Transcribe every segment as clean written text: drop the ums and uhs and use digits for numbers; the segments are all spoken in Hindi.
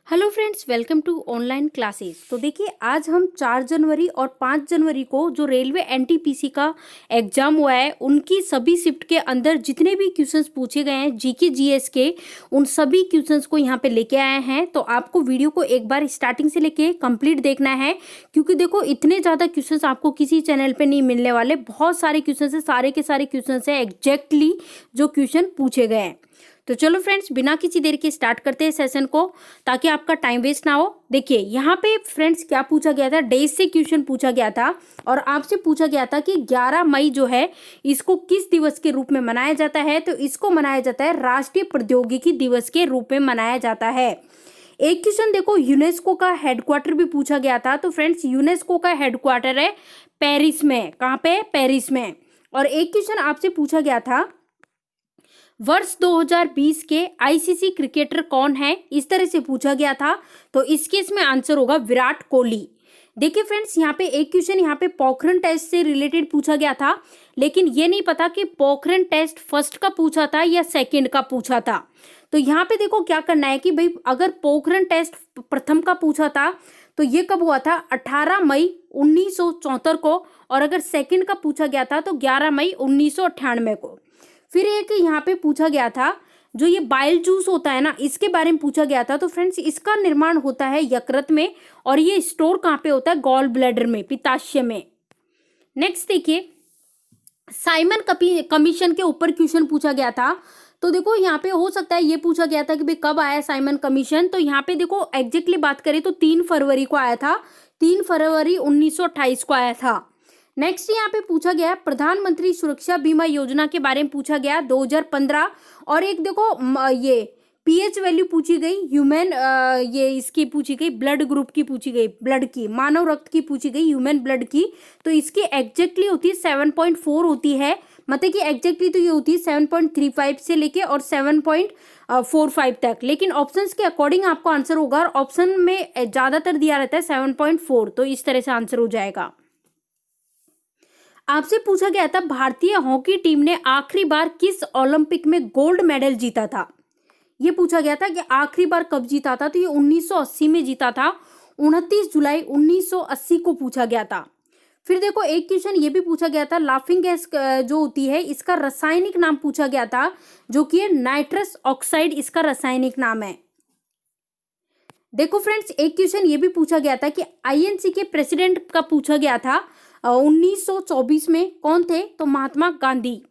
Hello friends, welcome to online classes. तो देखिए, आज हम 4 जनवरी और 5 जनवरी को जो रेलवे एनटीपीसी का एग्जाम हुआ है उनकी सभी शिफ्ट के अंदर जितने भी क्वेश्चंस पूछे गए हैं जीके जीएस के, उन सभी क्वेश्चंस को यहाँ पे लेके आए हैं। तो आपको वीडियो को एक बार स्टार्टिंग से लेके कंप्लीट देखना है, क्योंकि देखो इतने ज़्यादा क्वेश्चंस आपको किसी चैनल पर नहीं मिलने वाले। बहुत सारे क्वेश्चन है, सारे के सारे क्वेश्चन है एग्जैक्टली जो क्वेश्चन पूछे गए हैं। तो चलो फ्रेंड्स, बिना किसी देर के स्टार्ट करते हैं सेशन को, ताकि आपका टाइम वेस्ट ना हो। देखिए यहाँ पे फ्रेंड्स क्या पूछा गया था, डेज से क्वेश्चन पूछा गया था और आपसे पूछा गया था कि 11 मई जो है इसको किस दिवस के रूप में मनाया जाता है। तो इसको मनाया जाता है राष्ट्रीय प्रौद्योगिकी दिवस के रूप में मनाया जाता है। एक क्वेश्चन देखो, यूनेस्को का हेडक्वार्टर भी पूछा गया था। तो फ्रेंड्स यूनेस्को का हेडक्वार्टर है पेरिस में। कहाँ पे? पेरिस में। और एक क्वेश्चन आपसे पूछा गया था, वर्ष 2020 के आईसीसी क्रिकेटर कौन है, इस तरह से पूछा गया था। तो इसके इसमें आंसर होगा विराट कोहली। देखिए फ्रेंड्स, यहाँ पे एक क्वेश्चन यहाँ पे पोखरण टेस्ट से रिलेटेड पूछा गया था, लेकिन ये नहीं पता कि पोखरण टेस्ट फर्स्ट का पूछा था या सेकंड का पूछा था। तो यहाँ पे देखो क्या करना है कि भाई अगर पोखरण टेस्ट प्रथम का पूछा था तो ये कब हुआ था? 18 मई 1974 को। और अगर सेकंड का पूछा गया था तो 11 मई 1998 को। फिर एक यहाँ पे पूछा गया था, जो ये बाइल जूस होता है ना, इसके बारे में पूछा गया था। तो फ्रेंड्स इसका निर्माण होता है यकृत में और ये स्टोर कहाँ पे होता है? गॉल ब्लैडर में, पित्ताशय में। नेक्स्ट देखिए, साइमन कमीशन के ऊपर क्वेश्चन पूछा गया था। तो देखो यहाँ पे हो सकता है ये पूछा गया था कि भाई कब आया साइमन कमीशन। तो यहाँ पे देखो एग्जैक्टली बात करें तो 3 फरवरी को आया था। 3 फरवरी 1928 को आया था। नेक्स्ट यहाँ पे पूछा गया प्रधानमंत्री सुरक्षा बीमा योजना के बारे में पूछा गया 2015। और एक देखो ये पीएच वैल्यू पूछी गई, ह्यूमन ये इसकी पूछी गई, ब्लड ग्रुप की पूछी गई, ब्लड की, मानव रक्त की पूछी गई, ह्यूमन ब्लड की। तो इसकी एग्जैक्टली होती है 7.4 होती है, मतलब कि एग्जैक्टली तो ये होती है 7.35 से लेके और 7.45 तक। लेकिन ऑप्शंस के अकॉर्डिंग आपको आंसर होगा, और ऑप्शन में ज्यादातर दिया रहता है 7.4। तो इस तरह से आंसर हो जाएगा। आपसे पूछा गया था भारतीय हॉकी टीम ने आखिरी बार किस ओलंपिक में गोल्ड मेडल जीता था। ये पूछा गया था कि आखिरी बार कब जीता था। तो ये 1980 में जीता था, 29 जुलाई 1980 को पूछा गया था। फिर देखो एक क्वेश्चन ये भी पूछा गया था, लाफिंग गैस जो होती है इसका रासायनिक नाम पूछा गया था, जो कि है नाइट्रस ऑक्साइड, इसका रासायनिक नाम है। देखो फ्रेंड्स एक क्वेश्चन ये भी पूछा गया था कि आईएनसी के प्रेसिडेंट का पूछा गया था 1924 में, कौन थे? तो महात्मा गांधी।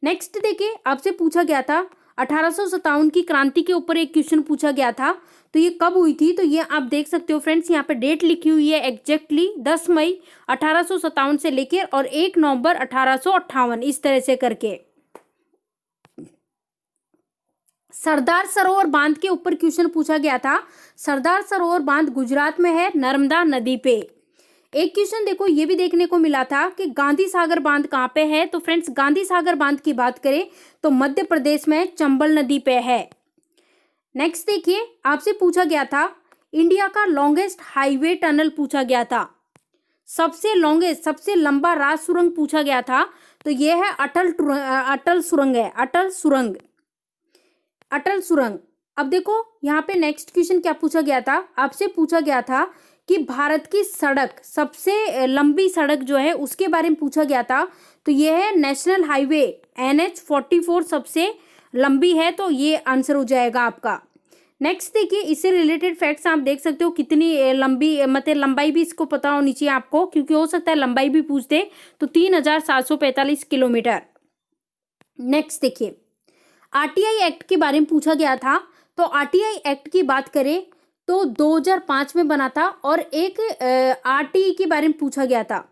नेक्स्ट देखिए, आपसे पूछा गया था 1857 की क्रांति के ऊपर एक क्वेश्चन पूछा गया था। तो ये कब हुई थी? तो ये आप देख सकते हो फ्रेंड्स, यहाँ पे डेट लिखी हुई है एग्जैक्टली 10 मई 1857 से लेकर और 1 नवंबर 1858, इस तरह से करके। सरदार सरोवर बांध के ऊपर क्वेश्चन पूछा गया था। सरदार सरोवर बांध गुजरात में है, नर्मदा नदी पे। एक क्वेश्चन देखो ये भी देखने को मिला था कि गांधी सागर बांध कहाँ पे है। तो फ्रेंड्स गांधी सागर बांध की बात करें तो मध्य प्रदेश में चंबल नदी पे है। नेक्स्ट देखिए, आपसे पूछा गया था इंडिया का लॉन्गेस्ट हाईवे टनल पूछा गया था। सबसे लॉन्गेस्ट, सबसे लंबा राज सुरंग पूछा गया था। तो ये है अटल सुरंग है, अटल सुरंग। अब देखो यहाँ पे नेक्स्ट क्वेश्चन क्या पूछा गया था, आपसे पूछा गया था कि भारत की सड़क, सबसे लंबी सड़क जो है उसके बारे में पूछा गया था। तो ये है नेशनल हाईवे NH44 सबसे लंबी है। तो ये आंसर हो जाएगा आपका। नेक्स्ट देखिए, इससे रिलेटेड फैक्ट्स आप देख सकते हो, कितनी लंबी, मतलब लंबाई भी इसको पता होनी चाहिए आपको, क्योंकि हो सकता है लंबाई भी पूछ दे। तो 3745 किलोमीटर। नेक्स्ट देखिए, आरटीआई एक्ट के बारे में पूछा गया था। तो आरटीआई एक्ट की बात करें तो 2005 में बना था। और एक आरटीई के बारे में पूछा गया था,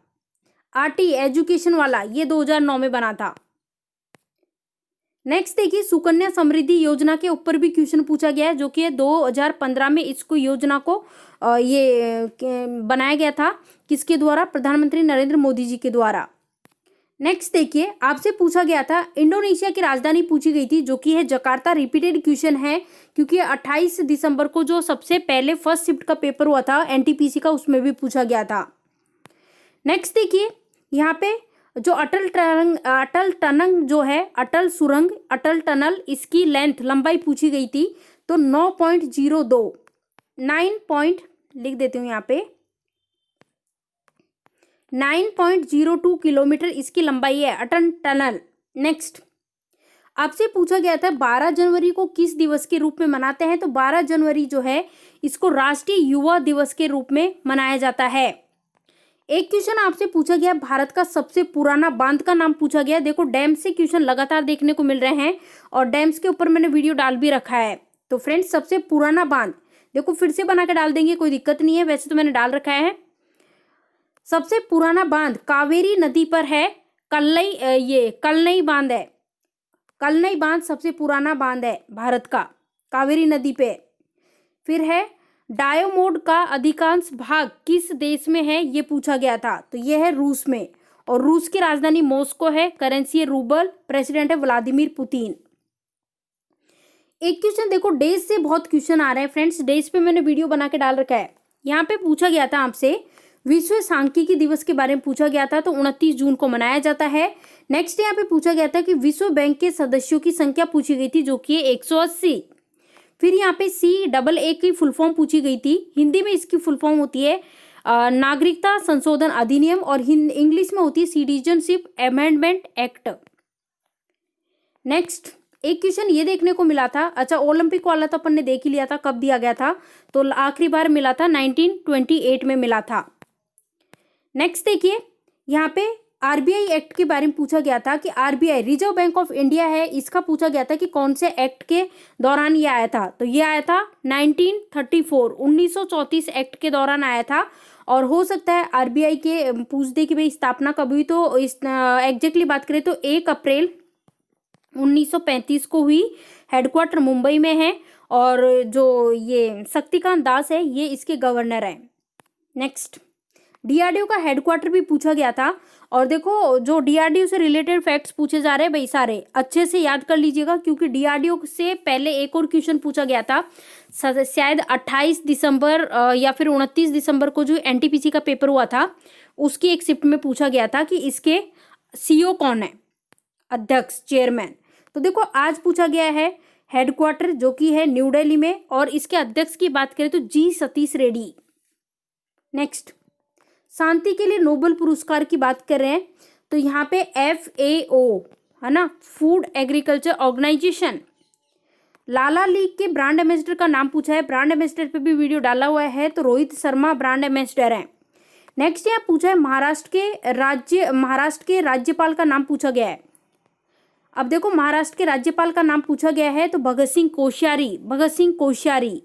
आरटी एजुकेशन वाला, ये 2009 में बना था। नेक्स्ट देखिए, सुकन्या समृद्धि योजना के ऊपर भी क्वेश्चन पूछा गया है, जो कि 2015 में इसको योजना को बनाया गया था। किसके द्वारा? प्रधानमंत्री नरेंद्र मोदी जी के द्वारा। नेक्स्ट देखिए, आपसे पूछा गया था इंडोनेशिया की राजधानी पूछी गई थी, जो कि है जकार्ता। रिपीटेड क्वेश्चन है, क्योंकि 28 दिसंबर को जो सबसे पहले फर्स्ट शिफ्ट का पेपर हुआ था एनटीपीसी का, उसमें भी पूछा गया था। नेक्स्ट देखिए, यहाँ पे जो अटल टनल जो है, अटल सुरंग, अटल टनल, इसकी लेंथ, लंबाई पूछी गई थी। तो 9.02 9 पॉइंट लिख देती हूँ यहाँ पे, 9.02 किलोमीटर इसकी लंबाई है, अटल टनल। नेक्स्ट, आपसे पूछा गया था 12 जनवरी को किस दिवस के रूप में मनाते हैं, तो 12 जनवरी जो है इसको राष्ट्रीय युवा दिवस के रूप में मनाया जाता है। एक क्वेश्चन आपसे पूछा गया, भारत का सबसे पुराना बांध का नाम पूछा गया। देखो डैम से क्वेश्चन लगातार देखने को मिल रहे हैं और डैम्स के ऊपर मैंने वीडियो डाल भी रखा है। तो फ्रेंड्स, सबसे पुराना बांध देखो फिर से बना के डाल देंगे, कोई दिक्कत नहीं है, वैसे तो मैंने डाल रखा है। सबसे पुराना बांध कावेरी नदी पर है, कलनई बांध है। कलनई बांध सबसे पुराना बांध है भारत का, कावेरी नदी पे। फिर है डायोमोड का अधिकांश भाग किस देश में है, ये पूछा गया था, तो ये है रूस में, और रूस की राजधानी मॉस्को है, करेंसी है रूबल, प्रेसिडेंट है व्लादिमीर पुतिन। एक क्वेश्चन देखो, देश से बहुत क्वेश्चन आ रहे हैं फ्रेंड्स, देश पे मैंने वीडियो बना के डाल रखा है। यहाँ पे पूछा गया था आपसे, विश्व सांख्यिकी दिवस के बारे में पूछा गया था, तो 29 जून को मनाया जाता है। नेक्स्ट यहाँ पे पूछा गया था कि विश्व बैंक के सदस्यों की संख्या पूछी गई थी, जो कि 180। फिर यहाँ पे CAA की फुल फॉर्म पूछी गई थी, हिंदी में इसकी फुल फॉर्म होती है नागरिकता संशोधन अधिनियम, और इंग्लिश में होती है सिटीजनशिप अमेंडमेंट एक्ट। नेक्स्ट, एक क्वेश्चन ये देखने को मिला था, अच्छा ओलंपिक वाला तो अपन ने देख ही लिया था, कब दिया गया था, तो आखिरी बार मिला था 1928 में मिला था। नेक्स्ट देखिए, यहाँ पे RBI एक्ट के बारे में पूछा गया था कि RBI reserve bank of India है, इसका पूछा गया था कि कौन से एक्ट के दौरान ये आया था, तो ये आया था 1934 एक्ट के दौरान आया था। और हो सकता है RBI के पूछ दे कि भाई स्थापना कब हुई, तो इस एग्जैक्टली बात करें तो 1 अप्रैल 1935 को हुई, हेडक्वार्टर मुंबई में है, और जो ये शक्तिकांत दास है ये इसके गवर्नर है। नेक्स्ट, DRDO का हेडक्वार्टर भी पूछा गया था, और देखो जो DRDO से रिलेटेड फैक्ट्स पूछे जा रहे हैं भाई सारे अच्छे से याद कर लीजिएगा, क्योंकि DRDO से पहले एक और क्वेश्चन पूछा गया था, शायद 28 दिसंबर या फिर 29 दिसंबर को जो NTPC का पेपर हुआ था उसकी एक शिफ्ट में पूछा गया था कि इसके CEO कौन है, अध्यक्ष, चेयरमैन। तो देखो आज पूछा गया है हेडक्वार्टर जो कि है न्यू दिल्ली में, और इसके अध्यक्ष की बात करें तो G सतीश रेड्डी। नेक्स्ट, शांति के लिए नोबेल पुरस्कार की बात कर रहे हैं, तो यहाँ पे FAO है ना, फूड एग्रीकल्चर ऑर्गेनाइजेशन। लाला लीग के ब्रांड एम्बेसडर का नाम पूछा है, ब्रांड एम्बेसडर पे भी वीडियो डाला हुआ है, तो रोहित शर्मा ब्रांड एम्बेसडर हैं। नेक्स्ट यहाँ पूछा है महाराष्ट्र के राज्यपाल का नाम पूछा गया है। अब देखो महाराष्ट्र के राज्यपाल का नाम पूछा गया है, तो भगत सिंह कोश्यारी।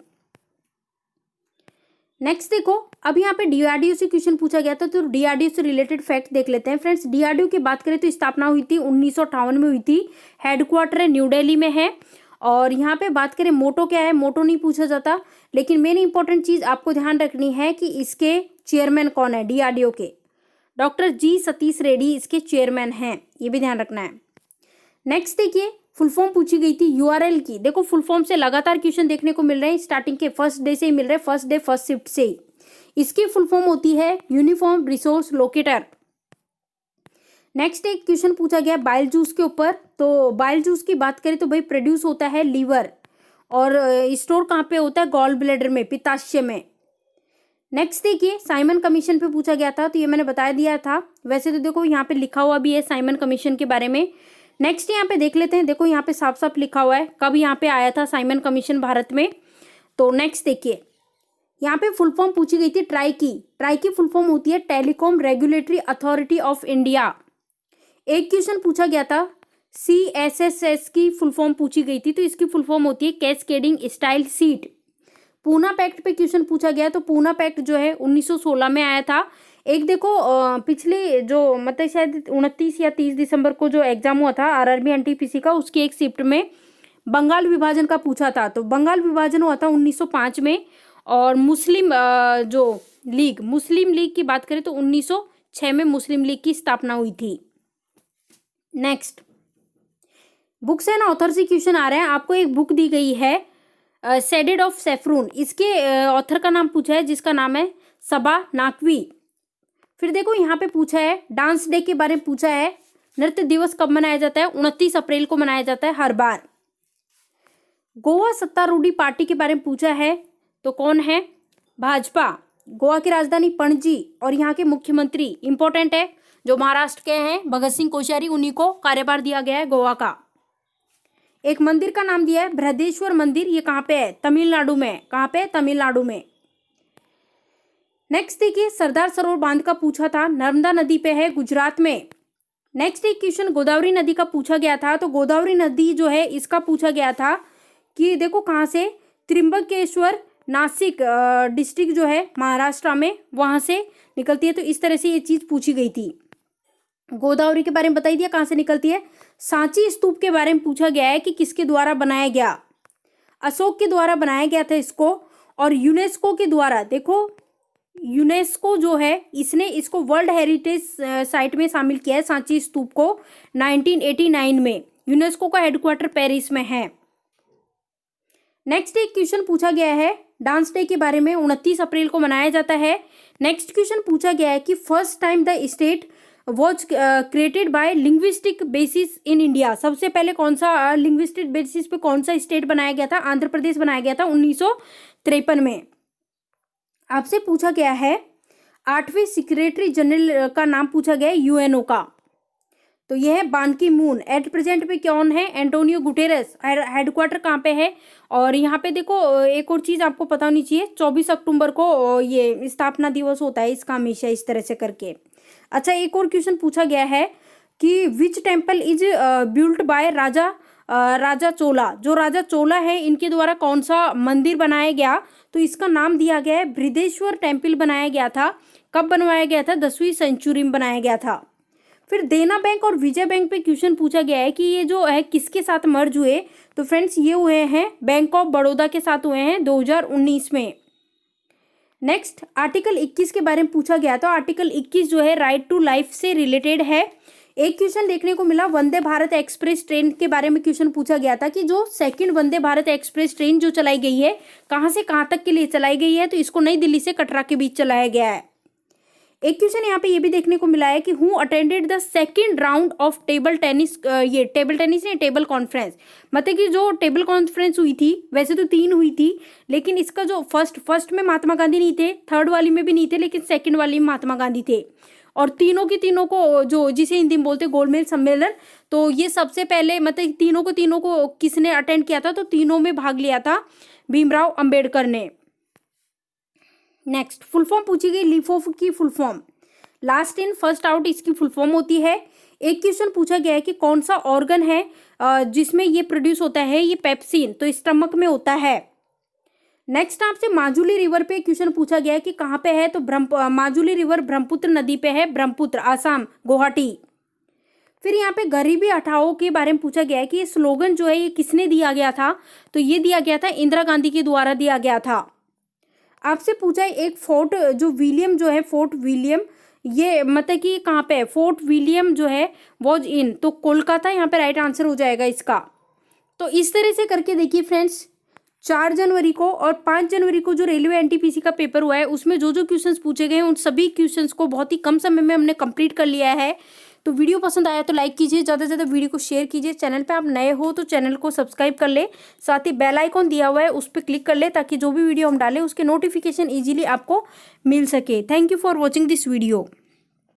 नेक्स्ट देखो, अब यहाँ पे DRDO से क्वेश्चन पूछा गया था, तो DRDO से रिलेटेड फैक्ट देख लेते हैं फ्रेंड्स। DRDO की बात करें तो स्थापना हुई थी 1958 में हुई थी, हेडक्वार्टर है न्यू दिल्ली में है, और यहाँ पे बात करें मोटो क्या है, मोटो नहीं पूछा जाता, लेकिन मेन इंपॉर्टेंट चीज आपको ध्यान रखनी है कि इसके चेयरमैन कौन है, DRDO के डॉक्टर G सतीश रेड्डी इसके चेयरमैन हैं, ये भी ध्यान रखना है। नेक्स्ट देखिए, फुल फॉर्म पूछी गई थी URL की, देखो फुल फॉर्म से लगातार क्वेश्चन देखने को मिल रहे हैं, स्टार्टिंग के फर्स्ट डे से ही मिल रहे हैं, फर्स्ट डे फर्स्ट शिफ्ट से ही। इसकी फुल फॉर्म होती है यूनिफॉर्म रिसोर्स लोकेटर। नेक्स्ट एक क्वेश्चन पूछा गया बाइल जूस के ऊपर, तो बाइल जूस की बात करें तो भाई प्रोड्यूस होता है लीवर, और स्टोर कहाँ पे होता है, गॉल ब्लैडर में, पित्ताशय में। नेक्स्ट देखिए, साइमन कमीशन पे पूछा गया था, तो ये मैंने बता दिया था, वैसे तो देखो यहाँ पे लिखा हुआ भी है साइमन कमीशन के बारे में। नेक्स्ट यहाँ पे देख लेते हैं, देखो यहाँ पे साफ साफ लिखा हुआ है कब यहाँ पे आया था साइमन कमीशन भारत में। तो नेक्स्ट देखिए, यहाँ पे फुल फॉर्म पूछी गई थी ट्राई की फुल फॉर्म होती है telecom regulatory authority of India. एक क्वेश्चन पूछा गया था CSSS की फुल फॉर्म पूछी गई थी, तो इसकी फुल फॉर्म होती है cascading style sheet. Poona pact पे क्वेश्चन पूछा गया, तो पूना पैक्ट जो है 1916 में आया था। एक देखो पिछले जो मतलब शायद 29 या 30 दिसंबर को जो एग्जाम हुआ था RRB NTPC का, उसकी एक शिफ्ट में बंगाल विभाजन का पूछा था, तो बंगाल विभाजन हुआ था 1905 में, और मुस्लिम लीग की बात करें तो 1906 में मुस्लिम लीग की स्थापना हुई थी। नेक्स्ट, बुक्स एंड ऑथर से क्वेश्चन आ रहे हैं, आपको एक बुक दी गई है शेडेड ऑफ सैफरून, इसके ऑथर का नाम पूछा है जिसका नाम है सबा नाकवी। फिर देखो यहाँ पे पूछा है डांस डे के बारे में पूछा है, नृत्य दिवस कब मनाया जाता है, 29 अप्रैल को मनाया जाता है हर बार। गोवा सत्तारूढ़ी पार्टी के बारे में पूछा है, तो कौन है? भाजपा। गोवा की राजधानी पणजी और यहाँ के मुख्यमंत्री इंपॉर्टेंट है जो महाराष्ट्र के हैं भगत सिंह कोश्यारी, उन्हीं को कार्यभार दिया गया है गोवा का। एक मंदिर का नाम दिया है बृहदेश्वर मंदिर, ये कहाँ पे है? तमिलनाडु में। कहाँ पे? तमिलनाडु में। नेक्स्ट देखिए सरदार सरोवर बांध का पूछा था, नर्मदा नदी पे है गुजरात में। नेक्स्ट एक क्वेश्चन गोदावरी नदी का पूछा गया था, तो गोदावरी नदी जो है इसका पूछा गया था कि देखो कहाँ से, त्रिंबकेश्वर नासिक डिस्ट्रिक्ट जो है महाराष्ट्र में वहां से निकलती है। तो इस तरह से ये चीज पूछी गई थी। गोदावरी के बारे में बताई दिया कहाँ से निकलती है। सांची स्तूप के बारे में पूछा गया है कि किसके द्वारा बनाया गया? अशोक के द्वारा बनाया गया था इसको। और यूनेस्को के द्वारा, देखो यूनेस्को जो है इसने इसको वर्ल्ड हेरिटेज साइट में शामिल किया है सांची स्तूप को 1989 में। यूनेस्को का हेडक्वार्टर पेरिस में है। नेक्स्ट एक क्वेश्चन पूछा गया है डांस डे के बारे में, 29 अप्रैल को मनाया जाता है। नेक्स्ट क्वेश्चन पूछा गया है कि first time the state was created by linguistic basis in India. सबसे पहले कौन सा लिंग्विस्टिक बेसिस पे कौन सा स्टेट बनाया गया था? आंध्र प्रदेश बनाया गया था 1953 में। आपसे पूछा गया है 8वें सेक्रेटरी जनरल का नाम पूछा गया है यूएनओ का, तो यह है बान की मून। एट प्रेजेंट पे कौन है? Antonio Guterres. हेडक्वार्टर कहाँ पे है? और यहाँ पे देखो एक और चीज आपको पता होनी चाहिए, 24 अक्टूबर को ये स्थापना दिवस होता है इसका हमेशा इस तरह से करके। अच्छा एक और क्वेश्चन पूछा गया है कि which temple is built by Raja Chola. जो राजा चोला है इनके द्वारा कौन सा मंदिर बनाया गया? तो इसका नाम दिया गया है बृहदेश्वर टेम्पल बनाया गया था। कब बनवाया गया था? 10वीं सेंचुरी में बनाया गया था। फिर देना बैंक और विजय बैंक पे क्वेश्चन पूछा गया है कि ये जो है किसके साथ मर्ज हुए? तो फ्रेंड्स ये हुए हैं बैंक ऑफ बड़ौदा के साथ हुए हैं 2019 में। नेक्स्ट आर्टिकल 21 के बारे में पूछा गया, तो आर्टिकल 21 जो है राइट टू लाइफ से रिलेटेड है। एक क्वेश्चन देखने को मिला वंदे भारत एक्सप्रेस ट्रेन के बारे में क्वेश्चन पूछा गया था कि जो second Vande Bharat express train जो चलाई गई है कहाँ से कहाँ तक के लिए चलाई गई है? तो इसको नई दिल्ली से कटरा के बीच चलाया गया है। एक क्वेश्चन यहाँ पे ये भी देखने को मिला है कि who attended the second round of table tennis, ये टेबल टेनिस नहीं टेबल कॉन्फ्रेंस, मतलब कि जो टेबल कॉन्फ्रेंस हुई थी वैसे तो 3 हुई थी, लेकिन इसका जो फर्स्ट में महात्मा गांधी नहीं थे, थर्ड वाली में भी नहीं थे, लेकिन सेकंड वाली में महात्मा गांधी थे। और तीनों की तीनों को जो जिसे हिंदी में बोलते गोलमेज सम्मेलन, तो ये सबसे पहले मतलब तीनों को किसने अटेंड किया था? तो तीनों में भाग लिया था भीमराव अंबेडकर ने। नेक्स्ट फुल फॉर्म पूछी गई लिफोफ की full form, last in first out इसकी फुल फॉर्म होती है। एक क्वेश्चन पूछा गया है कि कौन सा ऑर्गन है जिसमें ये प्रोड्यूस होता है? ये पेप्सिन, तो स्टमक में होता है। नेक्स्ट आपसे माजुली रिवर पे क्वेश्चन पूछा गया है कि कहाँ पे है? तो माजुली रिवर ब्रह्मपुत्र नदी पे है, ब्रह्मपुत्र, आसाम, गुवाहाटी। फिर यहाँ पे गरीबी हटाओ के बारे में पूछा गया है कि ये स्लोगन जो है ये किसने दिया गया था? तो ये दिया गया था इंदिरा गांधी के द्वारा दिया गया था। आपसे पूछा है एक फोर्ट जो विलियम जो है, फोर्ट विलियम, ये मतलब कि कहाँ पे है? फोर्ट विलियम जो है वॉज इन, तो कोलकाता यहाँ पे राइट आंसर हो जाएगा इसका। तो इस तरह से करके देखिए फ्रेंड्स 4 जनवरी को और 5 जनवरी को जो रेलवे एनटीपीसी का पेपर हुआ है उसमें जो जो क्वेश्चंस पूछे गए हैं उन सभी क्वेश्चंस को बहुत ही कम समय में हमने कंप्लीट कर लिया है। तो वीडियो पसंद आया तो लाइक कीजिए, ज़्यादा से ज़्यादा वीडियो को शेयर कीजिए। चैनल पे आप नए हो तो चैनल को सब्सक्राइब कर ले, साथ ही बेल आइकॉन दिया हुआ है उस पर क्लिक कर ले ताकि जो भी वीडियो हम डालें उसके नोटिफिकेशन ईजिली आपको मिल सके। Thank you for watching this video.